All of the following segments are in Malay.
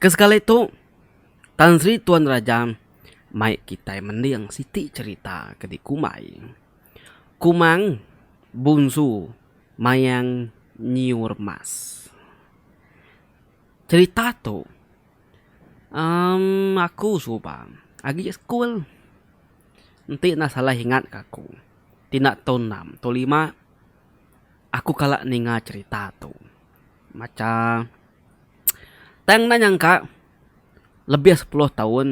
Kesekali itu Tan Sri Tuan Raja mai kita mendiang siti cerita ke di Kumai. Kumang bungsu mayang nyiur mas. Cerita tu aku supa agi school. Nanti na salah ingat aku. Tina tahun 6, tahun 5 aku kalak ninga cerita tu. Macam tang na nyangka lebih 10 tahun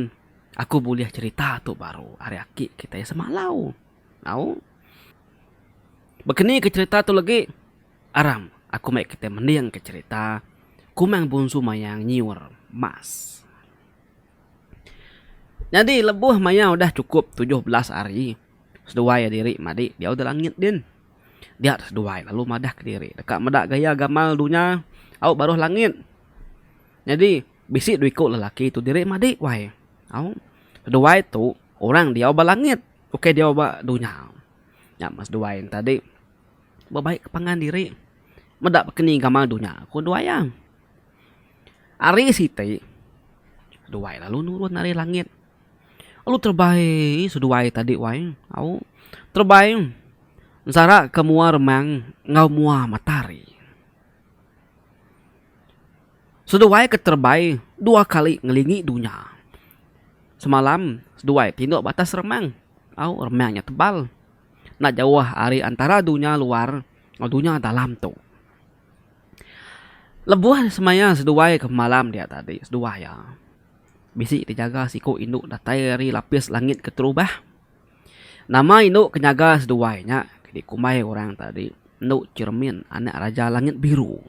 aku boleh cerita tu baru hari aki kita ya semalau. Tahu? Begini ke cerita tu lagi aram aku mai kita mendiang ke cerita kumang bungsu mayang nyiur mas. Jadi lebuh maya udah cukup 17 hari. Seduai diri madi dia udah langit din. Dia seduai lalu madah ke diri. Dekat madak gaya gamal dunia au baru langit. Jadi bisik duiku lelaki itu diri madi wai. Au seduai tu orang dia ubah langit. Oke dia ubah dunia. Ya mas duai tadi baik kepangan diri. Madak kini gamal dunia. Aku duaya. Ari siti duai lalu nurun dari langit. Lalu terbaik seduai tadi wai. Au terbaik Zara kemua remang ngau mua matahari. Seduai keterbaik 2 kali ngelingi dunia. Semalam seduai tinduk batas remang. Au remangnya tebal. Nak jauh hari antara dunia luar dan dunia dalam tu. Lebuh semaya seduai ke malam dia tadi. Seduai ya. Bisik dijaga siku induk datai dari lapis langit keterubah. Nama induk kenyaga seduainya. Di Kumai orang tadi. Induk cermin anak raja langit biru.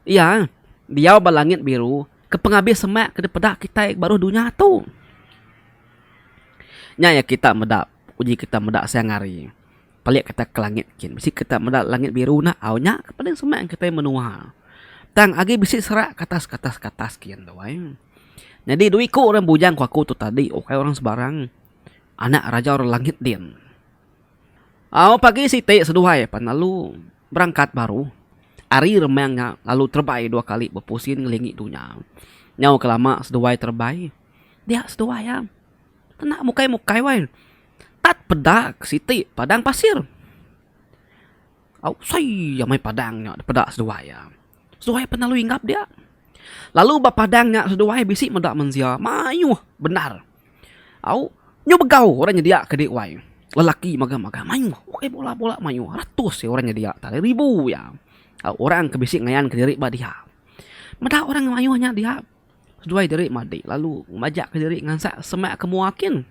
Iya. Dia langit biru. Kepengabis semak ke pedak kita baru dunia tu. Nya ya kita medap. Uji kita medak siang hari. Pelik kita ke langit kin. Bisik kita medak langit biru nak. Awnya kepada semak kita menua. Tang agi bisik serak katas kian tu. Jadi duiku orang bujang ku aku tu tadi. Oke orang sebarang. Anak raja orang langit din. Pagi siti seduhai pan lalu berangkat baru. Ari remangnya lalu terbaik 2 kali berpusing ngelingi dunia. Nyau kelama seduhai terbaik. Dia seduhai ya. Tenak mukai wain. Tat pedak siti padang pasir. Say yang mai padangnya pedak seduhai ya. Seduhai pan lalu inggap dia. Lalu bapadangnya seduhai bisik medak menzia. Mayu benar. Nyu begau orangnya dia ke dik wai. Lelaki maga-maga mayu. Oke bola-bola mayu. Ratus ya orangnya dia. Tali ribu ya. Orang kebisik ngayan ke diri dia. Medak orang mayuhnya dia. Seduai diri madi. Lalu majak ke diri ngansak semak kemuakin.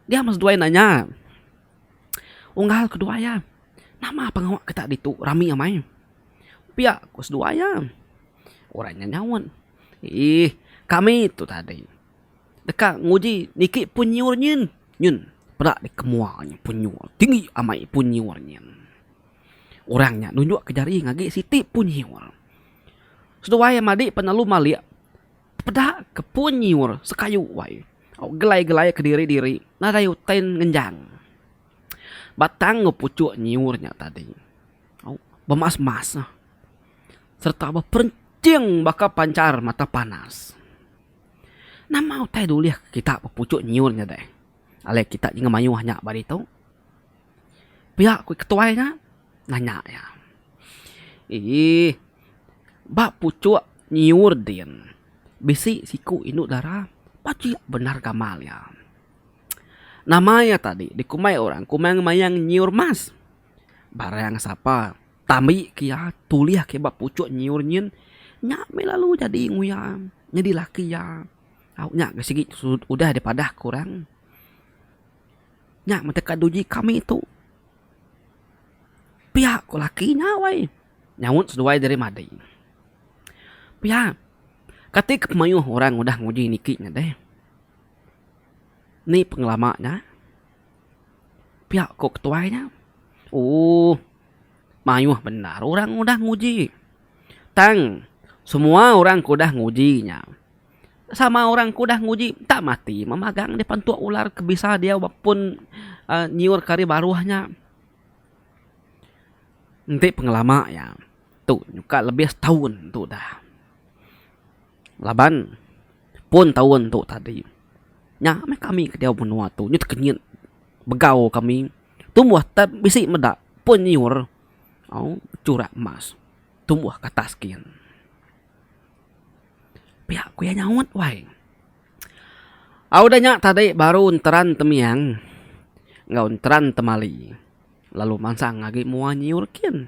Dia mas seduai nanya. Unggal kedua ya. Nama pengawak kita ditu rami amai. Pia ku seduai ya. Orangnya nyawan. Kami itu tadi. Dekat nguji niki punyiur nyin. Nyun. Pedak di kemuanya punyiur. Tinggi amai punyiur nyin. Orangnya nunjuk ke jari ngagi siti punyiur. Seduai madi penalu maliak. Pedak ke punyiur sekayu wai. Gelai-gelai ke diri-diri. Nadai utain ngenjang. Batang ngepucuk nyiurnya tadi. Bemas-mas. Serta berperencing baka pancar mata panas. Nama utai dulu ya kita pucuk nyiurnya deh. Ale kita juga mayu hanya bari tu. Pihak ku ketuanya nanya ya. Bak pucuk nyiur din. Bisi siku induk darah. Paci benar gamal ya. Namanya tadi di Kumai orang kumang mayang nyiur mas. Barang siapa tami kia tuliah ke bak pucuk nyiur nyin. Nyak lalu jadi nguya. Jadi laki ya. Nyak kesigi udah daripada kurang. Nyak mentekat duji kami itu. Pihak ku lakinya wai. Nyawut seduai dari madi. Pihak. Ketika mayuh orang udah nguji nikinya deh. Ni penglamanya. Pihak ku ketuanya. Mayuh benar orang udah nguji. Tang. Semua orang ku udah ngujinya. Sama orang ku udah nguji. Tak mati. Memagang depan tua ular kebisa dia walaupun nyiur kari baruahnya. Nanti pengelama ya. Tuh juga lebih setahun tuh dah. Laban pun tahun tu tadi. Nya me kami ke dia benua tu. Nyu terkenyit begau kami. Tumbuh tak bisi medak pun nyur. Curak emas. Tumbuh ke atas kian. Pihak ku ya nyawat wai. Dah nyak tadi baru enteran temiang. Ngau enteran temali. Lalu mansang ngagi mua nyur kian.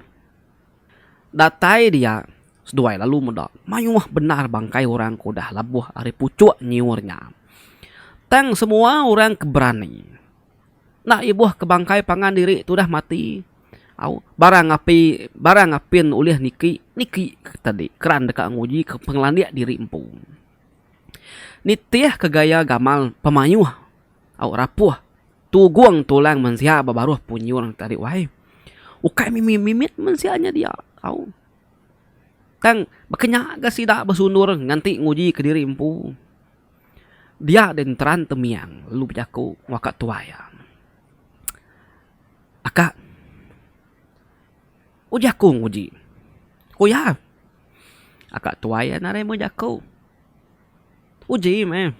Datai dia seduai lalu medak. Mayuh benar bangkai orang kudah labuh ari pucuk nyurnya. Tang semua orang keberani. Nak ibuh ke bangkai pangan diri tu dah mati. Barang apin ulih niki tadi keran dekat nguji ke penglandia diri empu. Nitiah ke gaya gamal pemayuh. Rapuh. Tuguang tulang mensia babaruh punyur tadi wahai. Ukai mimit mensianya dia. Tang bakenya agak sidak bersundur nganti nguji ke diri empu. Dia dan teran temiang lalu berjaku wakat tuaya. Akak ujaku nguji. Ya. Akak tuaya nare mo jaku. Uji meh.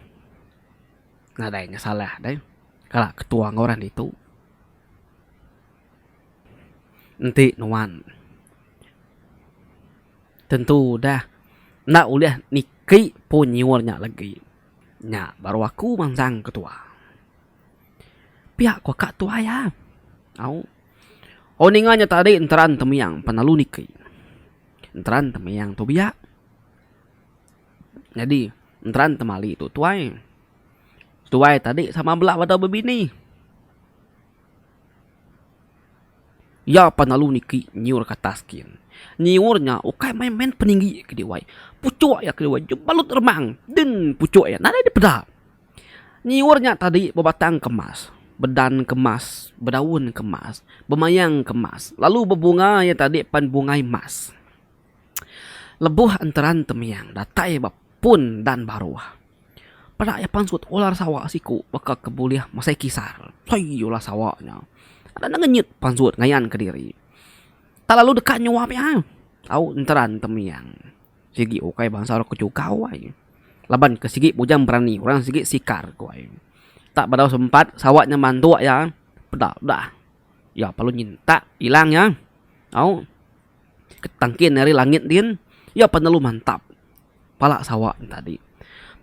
Nadainya salah dai. Kalau ketua orang itu. Nanti nuan. Tentu dah nak uliah niki pun nyurnya lagi. Nya baru aku mansang ketua. Pihak ku kak tua ya. Ninganya tadi enteran temiang penalu niki. Enteran temiang tu biak. Jadi enteran temali tu tuai. Tuai tadi sama belah pada bebini. Ya penalu niki nyur ke taskin. Nyiurnya ukai main peninggi ke diwai. Pucuk ya ke diwai. Balut remang. Dan pucuk ya. Nada dia pedak. Nyiurnya tadi bebatang kemas. Bedan kemas. Bedaun kemas. Bemayang kemas. Lalu berbunga ya tadi pan bungai emas. Lebuh antaran temiang. Datai pun dan baruah. Pada ya pansut ular sawak siku. Baka kebuliah masai kisar. Sayulah sawaknya. Ada nangenyit pansut ngayan ke diri. Tak lalu dekat nyuap ya. Enteran temiang. Sigi ukai bangsa orang kecukau ay. Laban ke sigi bujang berani. Orang sigi sikar kuai. Tak pada sempat sawaknya mantua ya. Pedak dah. Ya perlu nyinta hilang ya. Ketangkin dari langit din. Ya penalu mantap. Palak sawak tadi.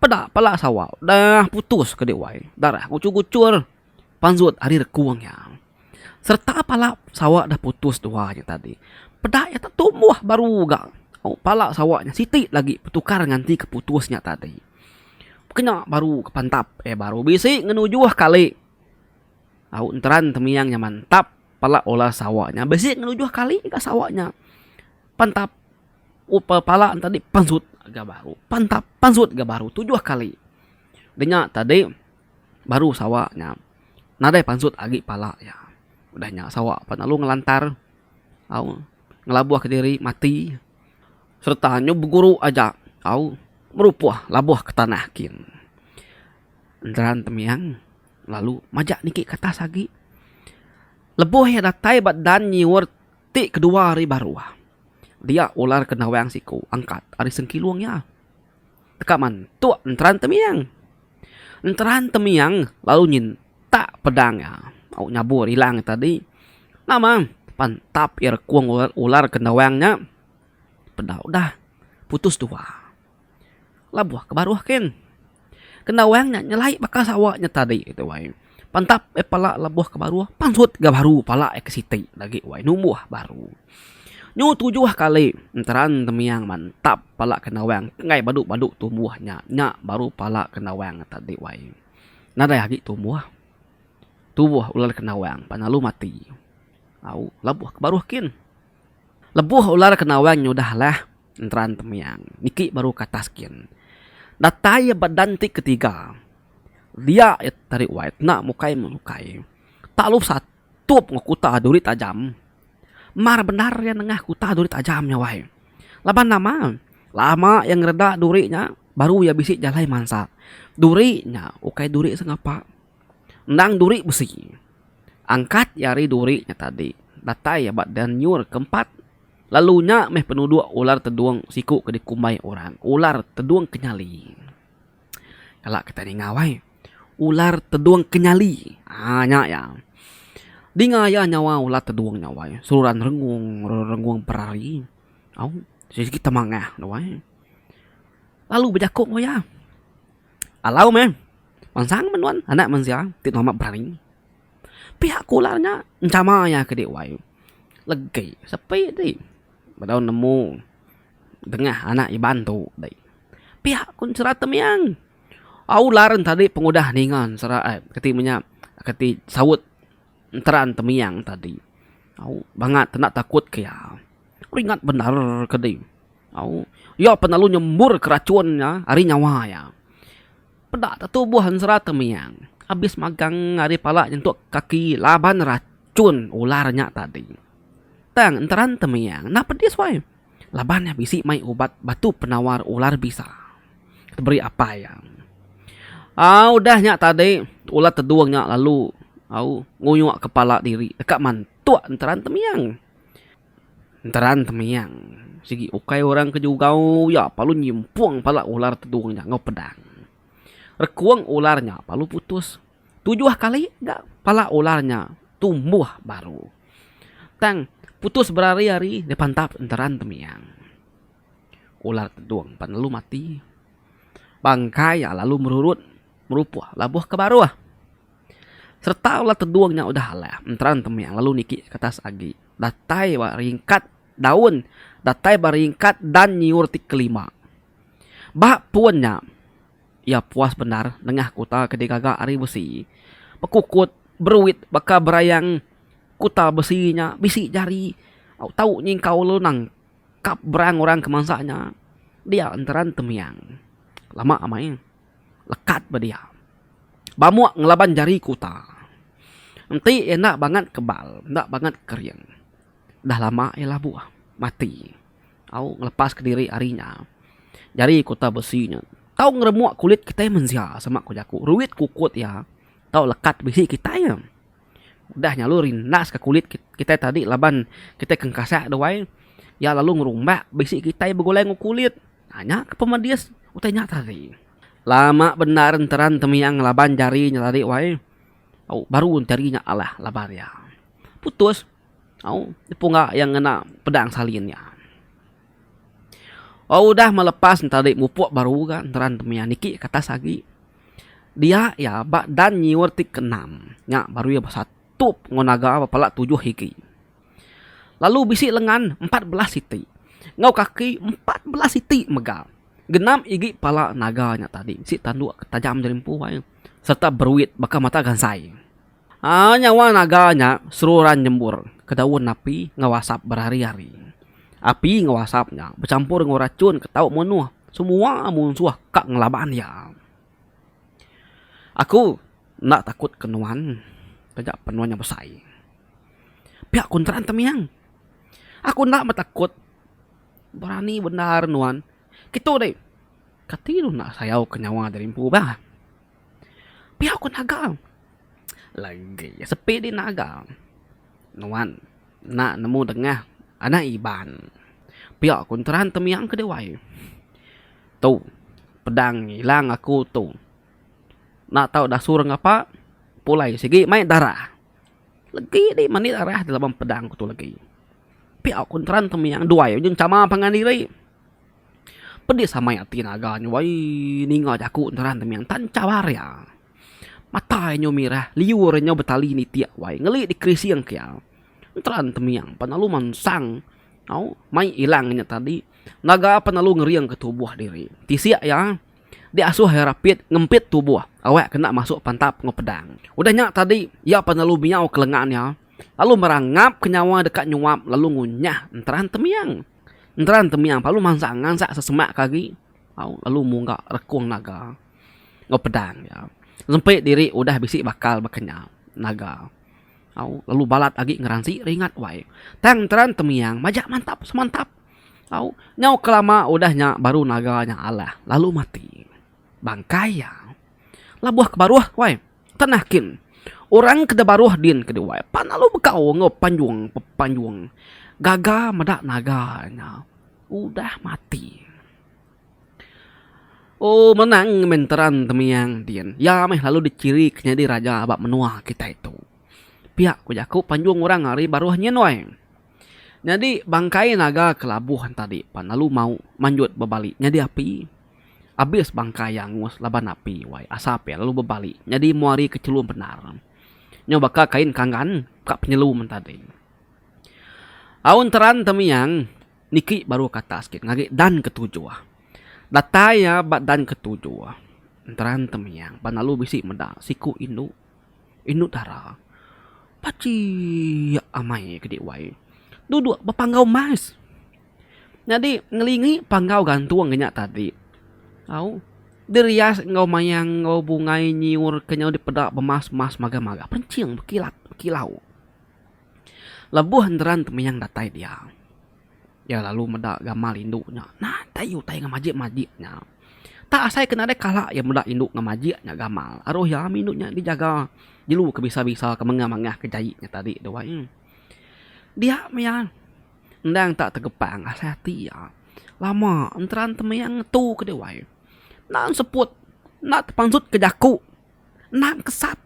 Pedak palak sawak. Dah putus ke dewai. Darah kucur-kucur. Pansut hari rekuang ya. Serta palak sawak dah putus duanya tadi. Pedak ya tak tumbuh baru gak. Palak sawaknya sitik lagi petukar nganti keputusnya tadi. Kena baru kepantap. Baru bisik ngenujuh kali. Enteran temiangnya mantap. Palak olah sawaknya. Bisik ngenujuh kali ke sawaknya. Pantap. Palak tadi pansut agak baru. Pantap pansut agak baru. 7 kali. Denyak tadi baru sawaknya. Nadai pansut agi palak ya. Udahnya sawak panalu ngelantar. Ngelabuh ke diri mati. Sertanya berguru aja. Merupuh labuh ke tanah kin. Enteran temiang. Lalu majak niki kata sagi. Lebuh ya datai badan nyiwar ti kedua hari baruah. Dia ular kena wayang siku. Angkat hari sengkiluangnya. Tekaman tu enteran temiang. Enteran temiang. Lalu nyinta pedangnya. Nyabur hilang tadi. Nama pantap ya kuang ular kena wayangnya. Pedang dah putus 2. Labuh kebaruh ken. Kena wayangnya nyelai bakal sawaknya tadi itu wai. Pantap pala labuh kebaruh. Pansut gak baru pala ke siti lagi wai numbuh baru. Nyu 7 kali enteran temiang mantap pala kena wayang. Ngai baduk-baduk tumbuhnya. Nya baru pala kena wayang tadi wai. Nada lagi tumbuh. Tubuh ular kena wayang panalu mati. Labuh kebaruh kin. Lebuh ular kena wayang nyudahlah enteran temiang. Niki baru kataskin. Datai badan ti ketiga. Dia tarik white nak mukai melukai. Tak lup satu ngakuta duri tajam. Mar benar ya nengah kuta duri tajamnya wai. Laban nama lama yang reda durinya baru ya bisik jalai mansa. Durinya ukai duri sengapa. Nang duri besi. Angkat yari durinya tadi. Datai ya badan nyur keempat. Lalunya meh penduduk ular teduang siku ke dikumbai orang. Ular teduang kenyali. Kalau kita ni ngawai. Ular teduang kenyali. Nya ya. Di ngaya nyawa ular teduang nyawai. Sururan rengung perari. Au, sisi kita mangah nyawai. Lalu berjakuk ya. Alau meh. Mansang menuan anak manusia tidak nama berani. Pihak ularnya encama ya ke dewai. Legi sepi di. Badau nemu dengah anak ibantu dai. Pihak kun serat temiang. Au laran tadi pengudah ningan serat ketimanya keti sawut enteran temiang tadi. Au bangat tenak takut ke ya. Ringat benar kedi. Au ya penalu nyembur keracunnya hari nyawa ya. Pedak tubuhan serat temiang. Habis magang hari pala nyentuk kaki laban racun ularnya tadi. Tang enteran temiang, nak pedis wai. Labannya bisi mai ubat batu penawar ular bisa. Kita beri apa ya? Udahnya tadi ular teduangnya lalu nguyuk kepala diri dekat mantua enteran temiang. Enteran temiang. Sigi ukai orang kejugau ya palu nyimpuang pala ular teduangnya ngau pedang. Rekuang ularnya palu putus. 7 kali enggak pala ularnya tumbuh baru. Tang putus berhari-hari di pantap enteran temiang. Ular teduang pan lalu mati. Bangkai lalu merupuh labuh ke baruah. Serta ular teduangnya udah halah enteran temiang lalu niki ke atas agi. Datai baringkat daun, datai baringkat dan nyiur tik kelima. Bah puannya ya puas benar dengah kuta kedikaga ari besi. Pekukut beruit baka berayang kuta besinya bisi jari tahu nyingkau lunang kap berang orang kemansanya dia enteran temiang lama amai lekat dia bamuak ngelaban jari kuta nanti enak banget kebal enak banget kering dah lama elah buah mati au ngelepas ke diri arinya jari kuta besinya tahu ngeremuak kulit kita menzia sama kujaku ruit kukut ya tahu lekat bisi kita ya udah nyalurin nas ke kulit kita tadi laban kita kengkasak doai ya lalu ngerumbak bisi kita begulai kulit hanya ke pemadias utanya tadi lama benar enteran temiang laban jarinya tadi wae baru jarinya Allah labar ya putus dipunga yang kena pedang salinnya udah melepas tadi mupuk baru kan enteran temiang niki kata sagi dia ya bak dan nyiur tik keenam nya baru ya satu tup ngonaga pala 7 hiki. Lalu bisi lengan 14 siti. Ngau kaki 14 siti mega. Genam igi pala naganya tadi. Si tanduk tajam jerimpu wae. Serta beruit baka mata gansai. Nyawa naganya seruran nyembur ke daun api ngawasap berhari-hari. Api ngawasapnya bercampur ngoracun ketau menuh. Semua musuh kak ngelaban ya. Aku nak takut kenuan. Kejap penuhnya besai. Pihak kontraan temiang. Aku nak metakut. Berani benar nuan. Gitu deh. Katiru nak sayau kenyawa dari empu bah. Pihak kon naga. Lagi sepi di naga. Nuan. Nak nemu dengah. Anak iban. Pihak kontraan temiang kedewai. Tuh. Pedang hilang aku tuh. Nak tahu dah surang apa? Pulai segi main darah. Lagi di mani darah di dalam pedang ku tu lagi. Pihak kontran temiang dua yung cama pangandiri. Pedi sama ya tinaganya wai ninga jaku enteran temiang tan cawar ya. Mata nyo mirah liur nyo betali ni tiak wai ngeli di krisiang kya. Enteran temiang panalu mansang. Mai ilangnya tadi. Naga panalu ngeriang ke tubuh diri. Tisiak ya. Dia asuh rapid ngempit tubuh. Awak kena masuk pantap ngopedang. Udahnya tadi ya penalu miau kelengannya. Lalu merangap ke nyawa dekat nyuap lalu ngunyah enteran temiang. Enteran temiang lalu mansak sesemak kaki. Lalu munggah rekuang naga. Ngopedang ya. Sempit diri udah bisik bakal bakenya naga. Lalu balat lagi ngeransi ringat wae. Tang enteran temiang majak mantap semantap. Nyau kelama udahnya baru naganya Allah lalu mati. Bangkai ya. Labuah kebaruah wae. Tanakin. Orang keda baruah din kedua wae. Panalu bekau ngop panjuang. Gagal medak naganya. Udah mati. Oh, menang menteran temiang Dian. Ya meh lalu diciri jadi raja abak menua kita itu. Pihak ku jaku panjung orang hari baru hanya noy. Jadi bangkai naga kelabuhan tadi pan lalu mau manjut bebalik. Jadi api. Abis bangkai yang ngus laban api wai asap ya lalu bebalik. Jadi muari kecelum benar. Nyoba kain kangan kak penyelum tadi. Aun teran temiang niki baru kata skit ngage dan ketujuh. Dataya bat dan ketujuh. Teran temiang panalu bisi meda siku induk dara. Paci ya amai gede wai. Duduk bepanggau mas. Jadi ngelingi panggau gantuang genyak tadi. Au dirias ngau mayang ngau bungai nyiur kenyau dipedak bemas-mas maga-maga. Pencing berkilau. Lebuh teran temiang datai dia. Ya lalu medak gamal induknya. Nah, tayu ngamajik-majiknya. Tak asai kena ada kalak yang medak induk ngamajiknya gamal. Aruh ya induknya dijaga. Jelu kebisa-bisa kemengah-mengah kejayiknya tadi doain. Dia meyan. Ndang tak tergepang asai hati ya. Lama enteran temeyang tu ke dewai. Nak seput. Nak terpangsut ke jaku. Nak kesat.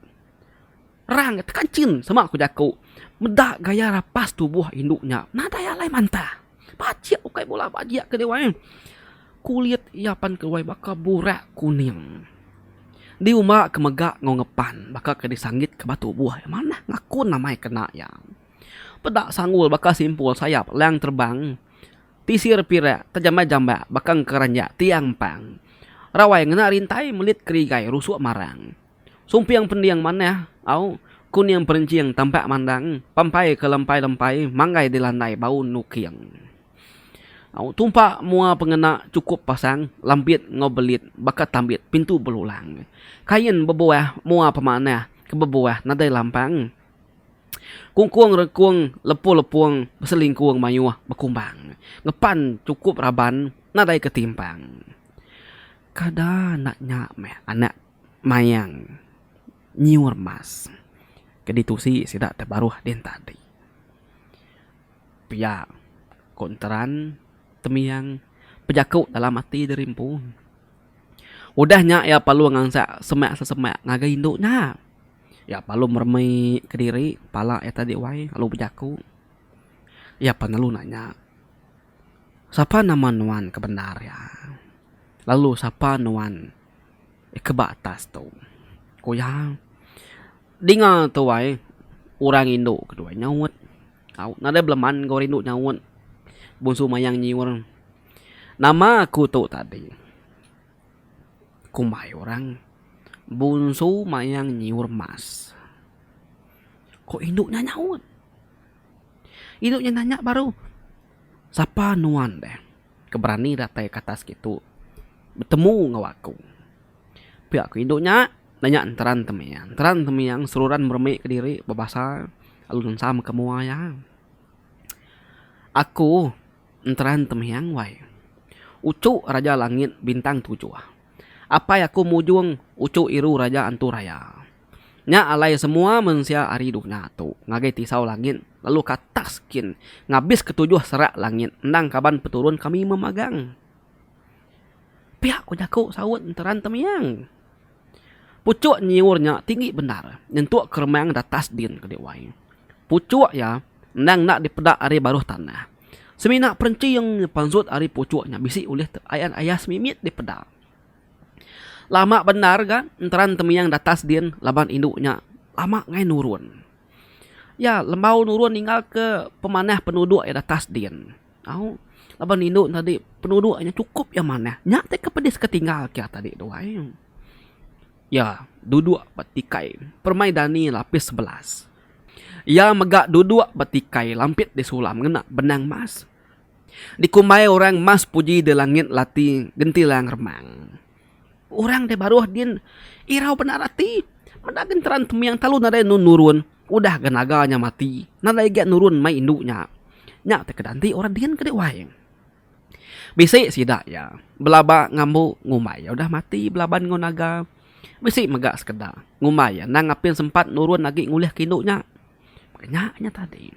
Rang tekancin sama aku jaku. Medak gaya rapas tubuh induknya. Nah daya lai mantah. Pacik ukai bola pacik ke dewa. Kulit iapan ke wai baka burak kuning. Di umak kemegak ngongepan baka ke disanggit ke batu buah. Mana ngakun namai kena ya. Pedak sanggul baka simpul sayap lang terbang. Tisir pirak terjambak-jambak bakang keranjak tiang pang. Rawai ngena rintai melit kerigai rusuk marang. Sumpiang pendiang mana au kuning perinciang tampak mandang. Pampai ke lempai-lempai manggai di landai bau nukiang. Tumpak mua pengena cukup pasang lampit ngobelit bakat tambit pintu belulang. Kain bebuah mua pemanah ke bebuah nadai lampang. Kungkuang rekuang lepu-lepuang berselingkuang mayuah berkumbang. Ngepan cukup raban nadai ketimpang. Kada naknya meh anak mayang nyiur mas. Keditusi sidak terbaruh den tadi. Pia konteran temiang pejakuk dalam hati derimpu. Udahnya ya palu ngangsa semak ngaga induknya. Ya palu mermai ke diri pala ya tadi wai lalu pejakuk. Ya panalu nanya. Siapa nama nuan kebenar ya? Lalu siapa nuan ke batas tu? Kuya dinga tu wai orang induk kedua nyawut. Nada beleman gor induk nyawut. Bunsu mayang nyiur. Nama aku tu tadi. Kumai orang. Bunsu mayang nyiur mas. Kok induknya nyaut? Induknya nanya baru. Siapa nuan deh? Keberani datai katas gitu. Bertemu ngawaku. Pihak aku induknya. Nanya enteran temiang. Enteran temiang seluran meremik ke diri. Babasa. Lalu sama kemua ya. Aku enteran temiang wai. Ucu raja langit bintang 7. Apa aku mujung ucu iru raja anturaya. Nya alai semua mensia ari duknya tu. Ngagai tisau langit lalu kataskin. Ngabis ketujuh serak langit. Endang kaban peturun kami memagang. Pihak ku jaku sawut enteran temiang. Pucuk nyiurnya tinggi benar. Nyentuk keremang datas din ke dewai. Pucuk ya. Endang nak dipedak ari baruh tanah. Semina perenci yang pansut ari pucuknya bisi oleh ayan-ayah semimit di pedal. Lama benar kan enteran temiang datas din laban induknya lama ngai nurun. Ya lembau nurun tinggal ke pemanah penduduk ya datas din. Laban induk tadi penduduknya cukup yang mana. Nyak te kepedis ketinggal kia tadi doai. Ya duduk batikai permaidani lapis 11. Ia megak duduk batikai lampit di sulam ngena benang mas. Dikumbai orang mas puji di langit lati gentilang remang. Orang de baruh din irau benar hati. Menda genteran temiang talu nadai nurun. Udah genaganya mati. Nadai get nurun mai induknya. Nyak tekedanti orang din kede wae. Bisik sidak ya. Belaba ngambu ngumai. Ya udah mati belaban ngonaga. Bisik megak sekedar. Ngumai ya. Nang apin sempat nurun lagi ngulih ke induknya. Kenyaknya tadi.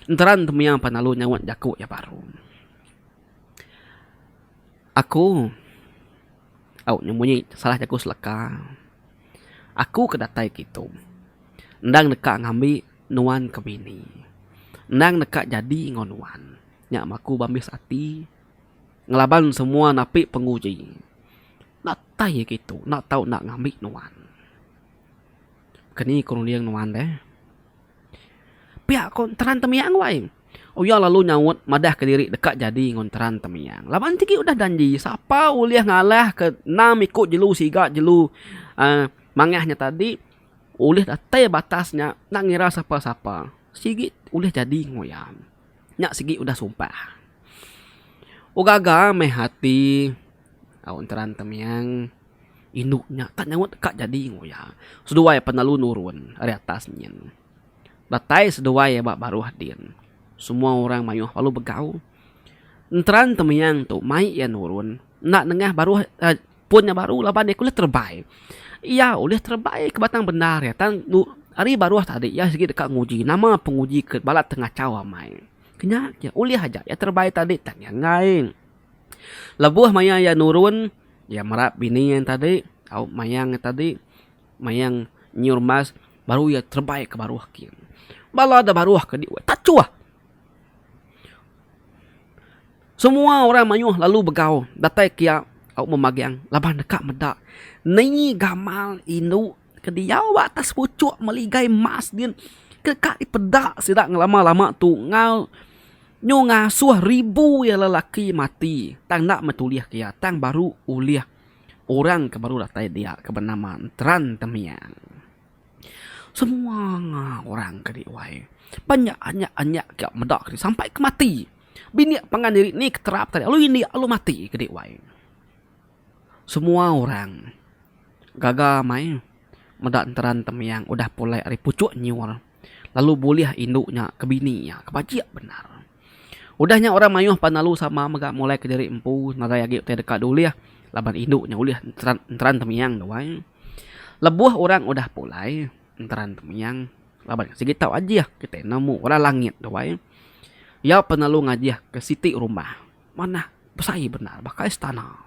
Enteran temiang panalu nyawat jaku ya baru. Aku nyembunyi salah jaku seleka. Aku kedatai gitu. Ndang nekak ngambil nuan ke bini. Ndang nekak jadi ngonuan. Nyak maku bambis hati. Ngelaban semua napi penguji. Nak tai gitu. Nak tahu nak ngambil nuan. Kini kurung liang nuan deh. Pihak konteran temiang wai. Oh ya lalu nyawut madah ke diri dekat jadi ngonteran temiang. Laban tiki udah janji. Siapa uliah ngalah ke 6 ikut jelu siga jelu mangahnya tadi. Ulih datai batasnya. Nak ngira siapa-siapa. Sigi ulih jadi ngoyam. Nyak sigi udah sumpah. Ugaga meh hati. Ngonteran temiang. Induknya tak nyawut dekat jadi ngoyam. Seduai penalu nurun. Dari atas nyen. Datai seduai bak baru hadir. Semua orang mayuh lalu begau. Enteran temiang tu mai ya nurun. Nak nengah baru punya baru laban dia kulit terbaik. Iya oleh terbaik ke batang benar ya. Tang hari baru tadi ya segi dekat nguji. Nama penguji ke balat tengah cawa mai. Kenyak ya oleh aja ya terbaik tadi tanya ngaing. Lebuh maya ya nurun ya merap bini yang tadi. Au mayang tadi mayang nyurmas baru ya terbaik ke baru hakim. Bala ada baru ke dia. Tacuah. Semua orang mayuh lalu begau. Datai kia au memagiang laban dekat medak. Ni gamal inu kediau atas pucuk meligai mas din. Kekak ipedak sidak ngelama-lama tu ngau nyo ngasuh ribu ya lelaki mati. Tang nak metuliah kia tang baru uliah orang ke baru datai dia ke bernama Enteran Temiang. Semua orang ke diwai. Banyak kia medak sampai ke mati. Bini pangan diri ni keterap tadi. Lalu ini lalu mati ke wai. Semua orang gagal mai medak Enteran Temiang udah pulai ari pucuk nyuar. Lalu boleh induknya ke bininya ke bajiak benar. Udahnya orang mayuh panalu sama megak mulai ke diri empu narai agi teh dekat dulu ya. Laban induknya uliah Enteran Temiang wai. Lebuh orang udah pulai Enteran Temiang. Laban sikit tahu aja kita nemu orang langit wai. Ya penalu ngajih ke siti rumah. Mana besai benar bakal istana.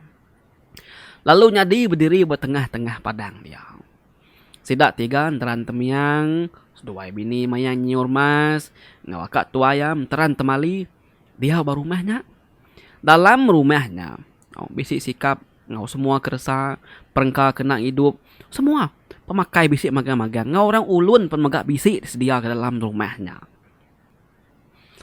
Lalu nyadi berdiri bertengah-tengah padang dia. Sidak 3 Enteran Temiang. Seduai bini mayang nyurmas. Ngawakak tuayam Enteran Temali. Dia baru rumahnya. Dalam rumahnya. Bisik sikap. Ngau semua keresa. Perengka kena hidup. Semua pemakai bisik magang-magang. Ngau orang ulun pun magak bisik sedia ke dalam rumahnya.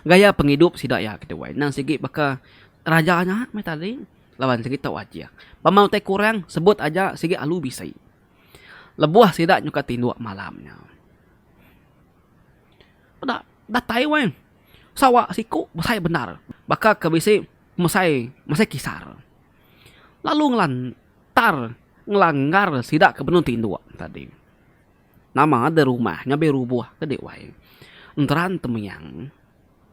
Gaya penghidup sidak ya kedua. Nang sikit baka rajanya mai tadi. Lawan sikit tahu aja. Pamau teh kurang sebut aja sikit alu bisai. Lebuah sidak nyuka tinduk malamnya. Dah Taiwan. Sawa siku besai benar. Baka ke bisi mesai kisar. Lalu ngelanggar sidak ke penuh tinduk tadi. Nama ada rumah nyabe rubuh kedek wae. Enteran Temiang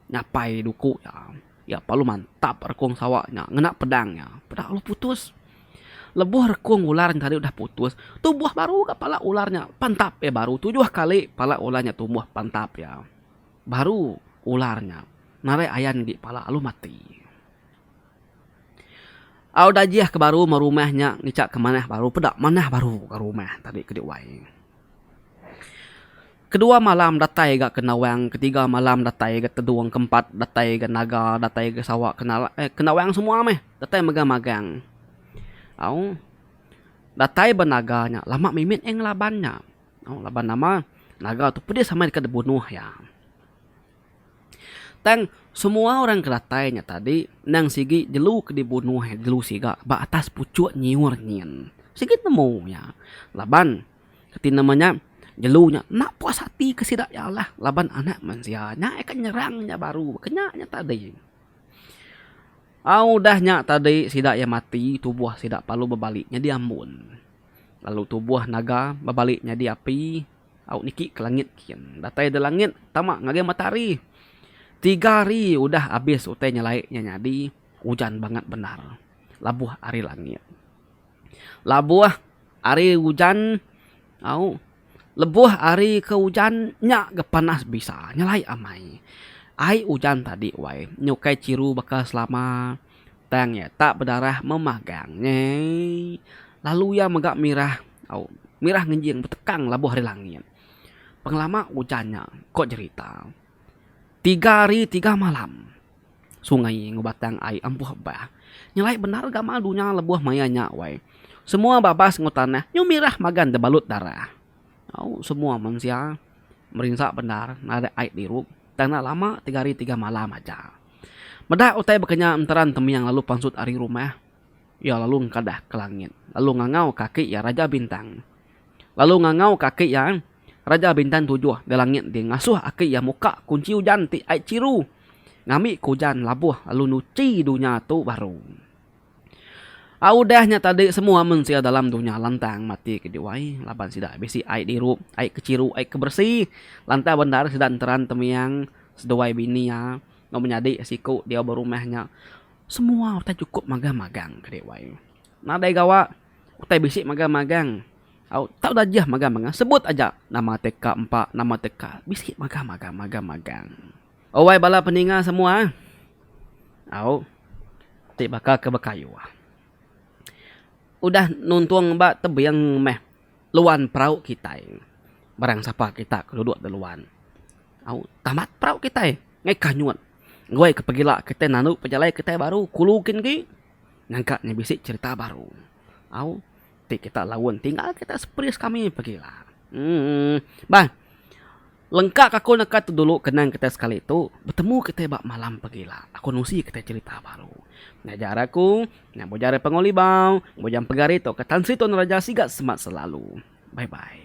nyapai duku ya. Ya palu mantap rekung sawaknya, ngenak pedangnya. Pedang lu putus. Lebuh rekung ular yang tadi udah putus. Tubuh baru kepala ularnya pantap ya baru 7 kali pala ularnya tumbuh pantap ya. Baru ularnya narai ayan di pala lu mati. Au dajiah ke baru merumahnya ngicak ke manah baru pedak manah baru ke rumah tadi ke diwai. Kedua malam datai gak kenawang, ketiga malam datai gak teduang, keempat datai gak naga, datai gak sawak kenawang semua meh, datai magang-magang. Au datai benaganya, lama mimit yang labannya. Au laban nama naga tu pedih sama dekat dibunuh ya. Tang semua orang kedatainya tadi nang sigi jelu ke dibunuh jelu siga ba atas pucuk nyiur nyin. Sigit nemu ya. Laban ketin namanya jelunya nak puas hati ke sidak ya Allah laban anak manusianya akan nyerangnya baru kenyaknya tadi. Udahnya tadi sidak ya mati tubuh sidak palu berbaliknya diambun. Lalu tubuh naga berbaliknya di api. Niki ke langit kian. Datai di langit tamak ngage matahari. 3 hari udah habis utainya laiknya nyadi hujan banget benar. Labuh hari langit. Labuh hari hujan lebuh hari ke hujan nyak ke panas bisa nyalai amai. Ai hujan tadi wai, nyukai ciru bekas lama. Tangnya tak berdarah memagangnya. Lalu ia megak mirah. Mirah ngenjing bertekang labuh hari langit. Penglama hujannya kok cerita. 3 hari 3 malam. Sungai ngubatang ai ampuh bah. Nyelai benar gak malunya lebuh mayanya wai. Semua babas ngutannya nyumirah magan debalut darah. Semua manusia merinsak benar nada ai dirup. Tanah lama 3 hari 3 malam aja. Medah utai bekenya enteran temiang lalu pansut ari rumah. Ya lalu ngkadah ke langit. Lalu ngangau kaki ya Raja Bintang. Lalu ngangau kaki ya Raja Bintang 7 di langit dia ngasuh aki ya muka kunci hujan ti ai ciru. Ngami hujan labuh lalu nuci dunia tu baru. Udahnya tadi semua manusia dalam dunia lantang mati ke diwai. Laban sidak bisi ai dirup, ai keciru, ai kebersih. Lantai benar sidak enteran temiang seduai bini ya. Mau menyadi siku dia berumahnya. Semua utai cukup magang-magang ke diwai. Nadai gawa utai bisi magang-magang. Tak udah aja magang-magang. Sebut aja nama TK 4, nama TK. Bisi magang-magang. Owai bala peninga semua. Tik bakal ke bekayu. Udah nuntuang mbak tebiang meh. Luan perahu kita. Barang siapa kita keduduk di luan. Tamat perahu kita. Ngai kanyuan. Gue kepegila kita nanu pejalai kita baru. Kulukin ki. Ngangkatnya bisik cerita baru. Tik kita lawan. Tinggal kita sepris kami pegila. Bang. Lengkap aku nekat dulu kenang kita sekali itu. Bertemu kita bak malam pegila. Aku nusi kita cerita baru. Ngajar aku. Ngajar pengolibau. Bojang pegari to. Ketan situ neraja sigat semat selalu. Bye-bye.